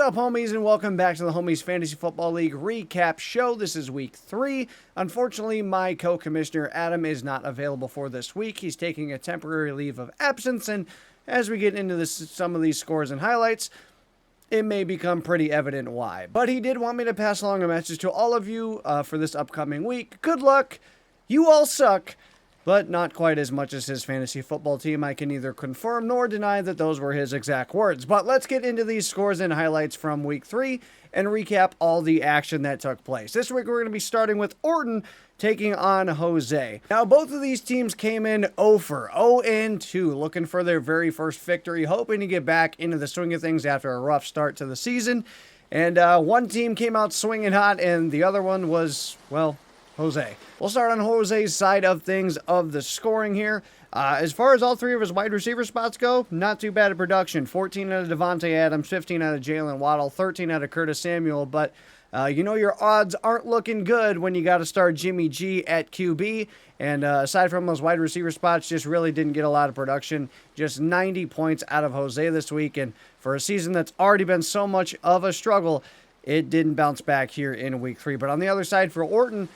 up, homies, and welcome back to the Homies Fantasy Football League Recap Show. This is Week 3. Unfortunately, my co-commissioner, Adam, is not available for this week. He's taking a temporary leave of absence, and as we get into some of these scores and highlights, it may become pretty evident why. But he did want me to pass along a message to all of you for this upcoming week. Good luck. You all suck. But not quite as much as his fantasy football team. I can neither confirm nor deny that those were his exact words. But let's get into these scores and highlights from Week 3 and recap all the action that took place. This week we're going to be starting with Orton taking on Jose. Now both of these teams came in 0-2, looking for their very first victory, hoping to get back into the swing of things after a rough start to the season. And one team came out swinging hot and the other one was, well, Jose. We'll start on Jose's side of things of the scoring here. As far as all three of his wide receiver spots go, not too bad at production. 14 out of Devontae Adams, 15 out of Jalen Waddle, 13 out of Curtis Samuel. But your odds aren't looking good when you got to start Jimmy G at QB. And aside from those wide receiver spots, just really didn't get a lot of production. Just 90 points out of Jose this week. And for a season that's already been so much of a struggle, it didn't bounce back here in Week 3. But on the other side for Orton,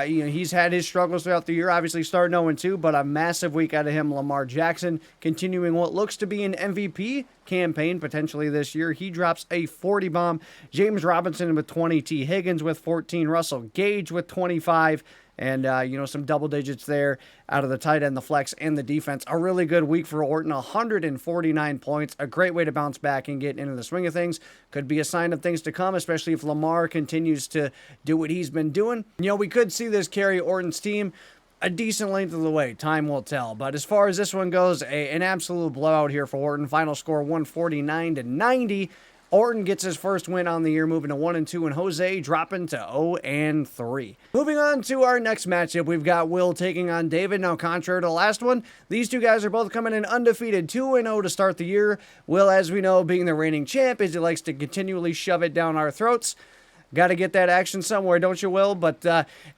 he's had his struggles throughout the year, obviously starting 0-2, but a massive week out of him. Lamar Jackson continuing what looks to be an MVP campaign potentially this year. He drops a 40 bomb. James Robinson with 20, T. Higgins with 14, Russell Gage with 25, and, some double digits there out of the tight end, the flex, and the defense. A really good week for Orton, 149 points. A great way to bounce back and get into the swing of things. Could be a sign of things to come, especially if Lamar continues to do what he's been doing. We could see this carry Orton's team a decent length of the way. Time will tell. But as far as this one goes, an absolute blowout here for Orton. Final score 149-90. Orton gets his first win on the year, moving to 1-2, and Jose dropping to 0-3. Moving on to our next matchup, we've got Will taking on David. Now, contrary to the last one, these two guys are both coming in undefeated, 2-0 to start the year. Will, as we know, being the reigning champ, as he likes to continually shove it down our throats. Got to get that action somewhere, don't you, Will? But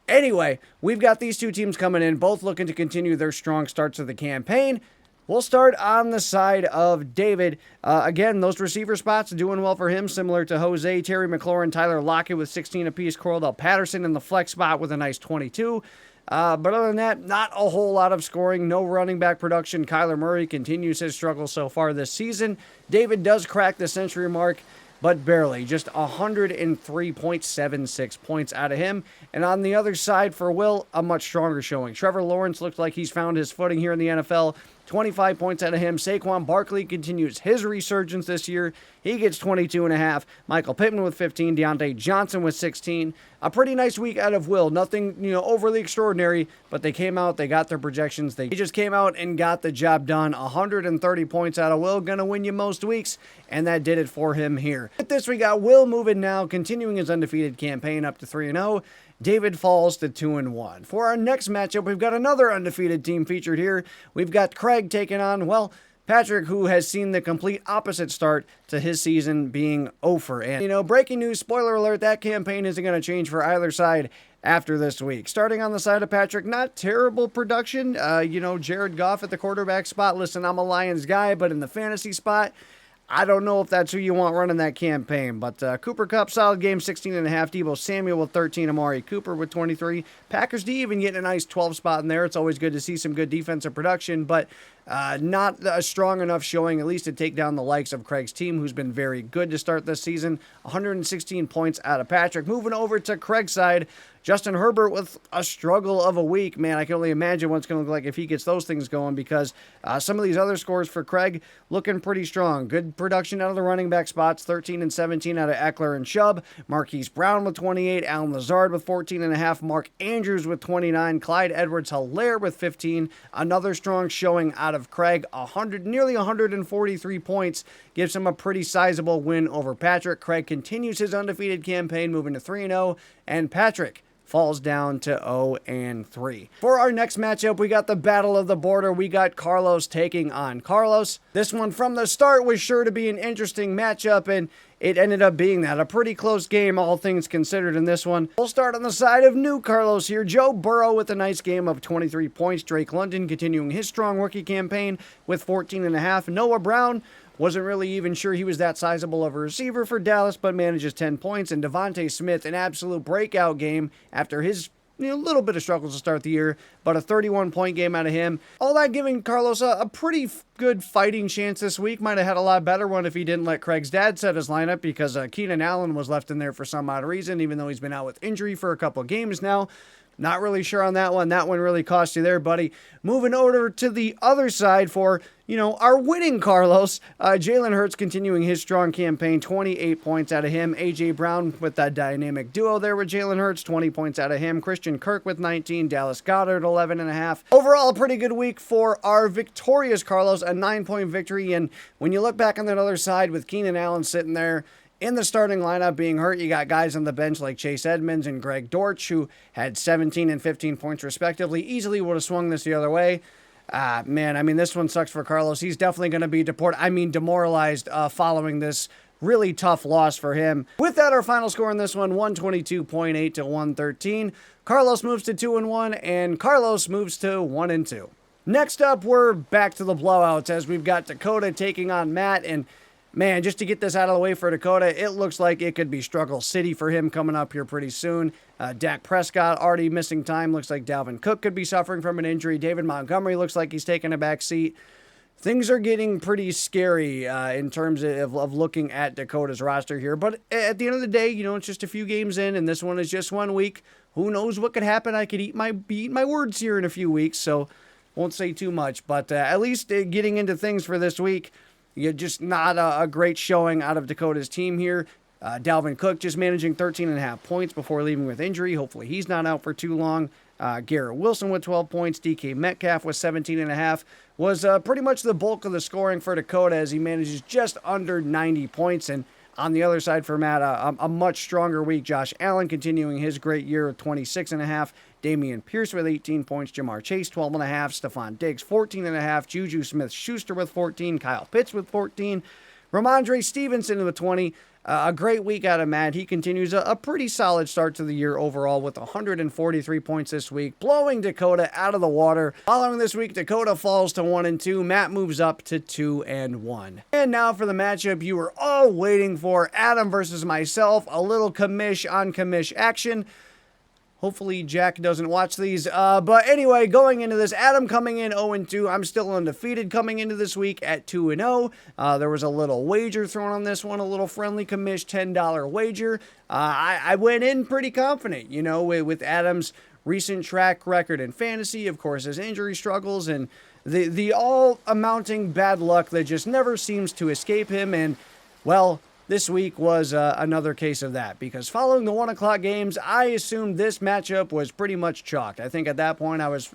anyway, we've got these two teams coming in, both looking to continue their strong starts of the campaign. We'll start on the side of David. Again, those receiver spots doing well for him, similar to Jose, Terry McLaurin, Tyler Lockett with 16 apiece, Cordell Patterson in the flex spot with a nice 22. But other than that, not a whole lot of scoring, no running back production. Kyler Murray continues his struggle so far this season. David does crack the century mark, but barely. Just 103.76 points out of him. And on the other side for Will, a much stronger showing. Trevor Lawrence looks like he's found his footing here in the NFL. 25 points out of him. Saquon Barkley continues his resurgence this year. He gets 22.5. Michael Pittman with 15. Deontay Johnson with 16. A pretty nice week out of Will. Nothing, overly extraordinary, but they came out, they got their projections. They just came out and got the job done. 130 points out of Will. Gonna win you most weeks, and that did it for him here. With this, we got Will moving now, continuing his undefeated campaign up to 3-0. David falls to 2-1. For our next matchup, we've got another undefeated team featured here. We've got Craig taking on, Patrick, who has seen the complete opposite start to his season being over. And, breaking news, spoiler alert, that campaign isn't going to change for either side after this week. Starting on the side of Patrick, not terrible production. Jared Goff at the quarterback spot. Listen, I'm a Lions guy, but in the fantasy spot, I don't know if that's who you want running that campaign, but Cooper Kupp, solid game, 16.5. Deebo Samuel with 13. Amari Cooper with 23. Packers D even getting a nice 12 spot in there. It's always good to see some good defensive production, but not a strong enough showing, at least to take down the likes of Craig's team, who's been very good to start this season. 116 points out of Patrick. Moving over to Craig's side, Justin Herbert with a struggle of a week. Man, I can only imagine what it's going to look like if he gets those things going, because some of these other scores for Craig looking pretty strong. Good production out of the running back spots, 13 and 17 out of Eckler and Chubb. Marquise Brown with 28, Allen Lazard with 14.5, Mark Andrews with 29, Clyde Edwards-Helaire with 15. Another strong showing out of Craig, nearly 143 points, gives him a pretty sizable win over Patrick. Craig continues his undefeated campaign, moving to 3-0, and Patrick falls down to 0-3. For our next matchup, we got the Battle of the Border. We got Carlos taking on Carlos. This one from the start was sure to be an interesting matchup, and it ended up being that. A pretty close game, all things considered in this one. We'll start on the side of new Carlos here. Joe Burrow with a nice game of 23 points. Drake London continuing his strong rookie campaign with 14.5. Noah Brown Wasn't really even sure he was that sizable of a receiver for Dallas, but manages 10 points. And Devontae Smith, an absolute breakout game after his little bit of struggles to start the year, but a 31-point game out of him. All that giving Carlos a pretty good fighting chance this week. Might have had a lot better one if he didn't let Craig's dad set his lineup, because Keenan Allen was left in there for some odd reason, even though he's been out with injury for a couple of games now. Not really sure on that one. That one really cost you there, buddy. Moving over to the other side for, our winning Carlos. Jalen Hurts continuing his strong campaign. 28 points out of him. A.J. Brown with that dynamic duo there with Jalen Hurts. 20 points out of him. Christian Kirk with 19. Dallas Goedert, 11.5. Overall, a pretty good week for our victorious Carlos. A 9-point victory. And when you look back on that other side with Keenan Allen sitting there, in the starting lineup being hurt, you got guys on the bench like Chase Edmonds and Greg Dortch, who had 17 and 15 points respectively. Easily would have swung this the other way. This one sucks for Carlos. He's definitely going to be demoralized following this really tough loss for him. With that, our final score in this one, 122.8 to 113. Carlos moves to 2-1, and Carlos moves to 1-2. Next up, we're back to the blowouts as we've got Dakota taking on Matt, and man, just to get this out of the way for Dakota, it looks like it could be struggle city for him coming up here pretty soon. Dak Prescott already missing time. Looks like Dalvin Cook could be suffering from an injury. David Montgomery looks like he's taking a back seat. Things are getting pretty scary in terms of looking at Dakota's roster here. But at the end of the day, it's just a few games in, and this one is just 1 week. Who knows what could happen? I could be eating my words here in a few weeks, so won't say too much. But at least getting into things for this week, you're just not a great showing out of Dakota's team here. Dalvin Cook just managing 13.5 points before leaving with injury. Hopefully he's not out for too long. Garrett Wilson with 12 points. DK Metcalf with 17.5. Was pretty much the bulk of the scoring for Dakota as he manages just under 90 points. And on the other side for Matt, a much stronger week. Josh Allen continuing his great year with 26.5. Damian Pierce with 18 points. Jamar Chase, 12.5. Stephon Diggs, 14.5. Juju Smith-Schuster with 14. Kyle Pitts with 14. Ramondre Stevenson with 20. A great week out of Matt. He continues a pretty solid start to the year overall with 143 points this week, blowing Dakota out of the water. Following this week, Dakota falls to 1-2. Matt moves up to 2-1. And now for the matchup you were all waiting for, Adam versus myself. A little commish on commish action. Hopefully Jack doesn't watch these. But anyway, going into this, Adam coming in 0-2. I'm still undefeated coming into this week at 2-0. There was a little wager thrown on this one, a little friendly commish $10 wager. I went in pretty confident, with Adam's recent track record in fantasy, of course, his injury struggles, and the all-amounting bad luck that just never seems to escape him. And, well, this week was another case of that, because following the 1 o'clock games, I assumed this matchup was pretty much chalked. I think at that point I was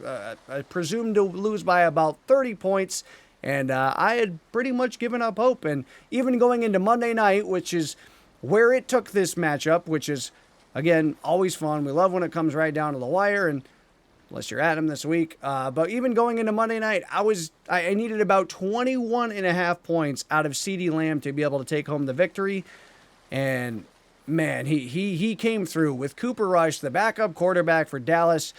presumed to lose by about 30 points, and I had pretty much given up hope. And even going into Monday night, which is where it took this matchup, which is, again, always fun. We love when it comes right down to the wire, and unless you're Adam this week. But even going into Monday night, I needed about 21.5 points out of CeeDee Lamb to be able to take home the victory. And, man, he came through with Cooper Rush, the backup quarterback for Dallas.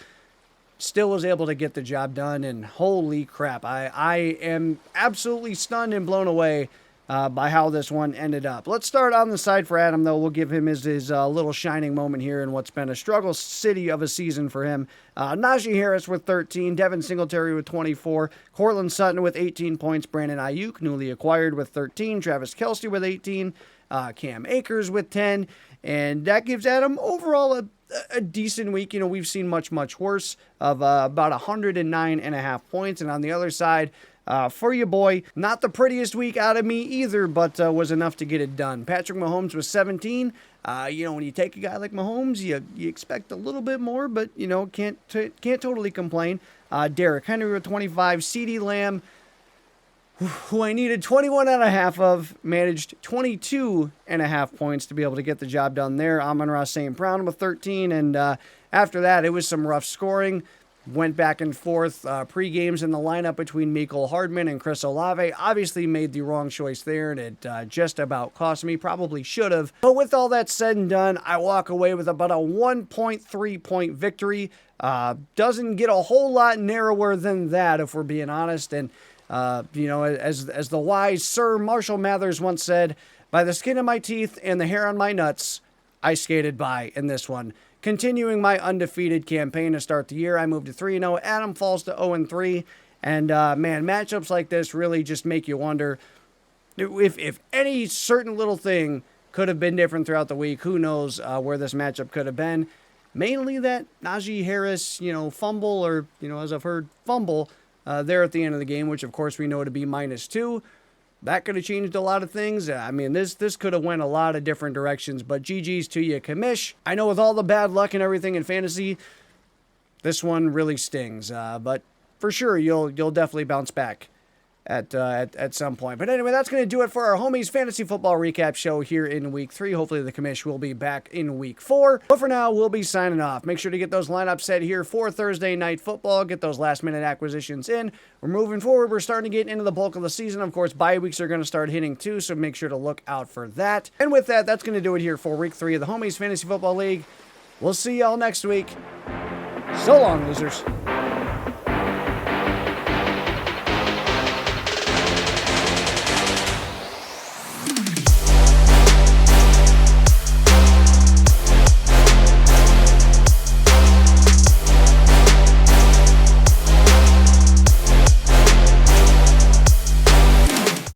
Still was able to get the job done, and holy crap, I am absolutely stunned and blown away by how this one ended up. Let's start on the side for Adam, though. We'll give him his little shining moment here in what's been a struggle city of a season for him. Najee Harris with 13, Devin Singletary with 24, Cortland Sutton with 18 points, Brandon Ayuk, newly acquired, with 13, Travis Kelce with 18, Cam Akers with 10, and that gives Adam overall a decent week. We've seen much worse, of about 109.5 points, and on the other side, for you, boy, not the prettiest week out of me either, but was enough to get it done. Patrick Mahomes was 17. When you take a guy like Mahomes, you expect a little bit more, but can't totally complain. Derrick Henry with 25. CeeDee Lamb, who I needed 21.5 of, managed 22.5 points to be able to get the job done there. Amon-Ra St. Brown with 13, and after that, it was some rough scoring. Went back and forth pre-games in the lineup between Mecole Hardman and Chris Olave. Obviously made the wrong choice there, and it just about cost me. Probably should have. But with all that said and done, I walk away with about a 1.3 point victory. Doesn't get a whole lot narrower than that, if we're being honest. And As the wise Sir Marshall Mathers once said, by the skin of my teeth and the hair on my nuts, I skated by in this one. Continuing my undefeated campaign to start the year, I moved to 3-0. Adam falls to 0-3. And, man, matchups like this really just make you wonder if any certain little thing could have been different throughout the week. Who knows where this matchup could have been. Mainly that Najee Harris, fumble or, as I've heard, fumble there at the end of the game, which, of course, we know to be -2. That could have changed a lot of things. I mean, this could have went a lot of different directions, but GG's to you, Commish. I know with all the bad luck and everything in fantasy, this one really stings, but for sure, you'll definitely bounce back at some point. But anyway, that's going to do it for our homies fantasy football recap show here in week 3. Hopefully the commish will be back in week 4. But for now, we'll be signing off. Make sure to get those lineups set here for Thursday night football. Get those last minute acquisitions in. We're moving forward. We're starting to get into the bulk of the season. Of course, bye weeks are going to start hitting too, so make sure to look out for that. And with that, that's going to do it here for week 3 of the homies fantasy football league. We'll see y'all next week. So long, losers.